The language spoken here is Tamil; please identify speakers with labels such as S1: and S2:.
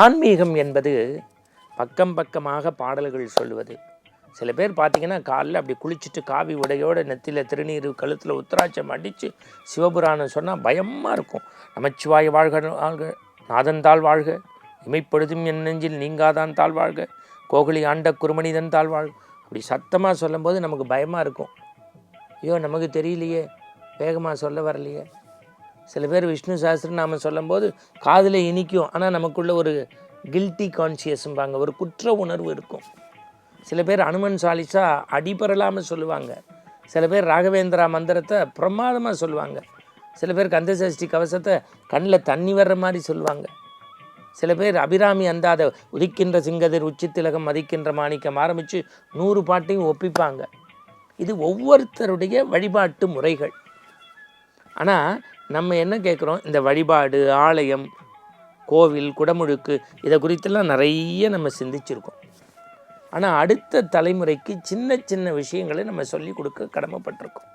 S1: ஆன்மீகம் என்பது பக்கம் பக்கமாக பாடல்கள் சொல்லுவது. சில பேர் பார்த்தீங்கன்னா காலைல அப்படி குளிச்சுட்டு காவி உடையோடு நெத்தியில் திருநீர் கழுத்தில் உத்திராட்சம் அடித்து சிவபுராணம் சொன்னால் பயமாக இருக்கும். நமச்சிவாய வாழ்க வாழ்க, நாதன் வாழ்க, இமைப்பொழுதும் என் நெஞ்சில் நீங்காதான் தாழ் வாழ்க, கோகுலி ஆண்ட குருமனிதன் வாழ்க. அப்படி சத்தமாக சொல்லும்போது நமக்கு பயமாக இருக்கும். ஐயோ நமக்கு தெரியலையே, வேகமாக சொல்ல வரலையே. சில பேர் விஷ்ணு சாஸ்திரநாமம் சொல்லும்போது காதில் இனிக்கும், ஆனால் நமக்குள்ள ஒரு கில்ட்டி கான்சியஸ்ம்பாங்க, ஒரு குற்ற உணர்வு இருக்கும். சில பேர் அனுமன் சாலிசா அடிபரலாமல் சொல்லுவாங்க. சில பேர் ராகவேந்திரா மந்திரத்தை பிரமாதமாக சொல்லுவாங்க. சில பேர் கந்தசஷ்டி கவசத்தை கண்ணில் தண்ணி வர்ற மாதிரி சொல்லுவாங்க. சில பேர் அபிராமி அந்தாத உதிக்கின்ற சிங்கதிர் உச்சித்திலகம் மதிக்கின்ற மாணிக்கம் ஆரம்பித்து 100 பாட்டையும் ஒப்பிப்பாங்க. இது ஒவ்வொருத்தருடைய வழிபாட்டு முறைகள். ஆனால் நம்ம என்ன கேட்குறோம், இந்த வழிபாடு, ஆலயம், கோவில், குடமுழுக்கு இதை குறித்தெல்லாம் நிறைய நம்ம சிந்திச்சிருக்கோம். ஆனால் அடுத்த தலைமுறைக்கு சின்ன சின்ன விஷயங்களை நம்ம சொல்லி கொடுக்க கடமைப்பட்டிருக்கோம்.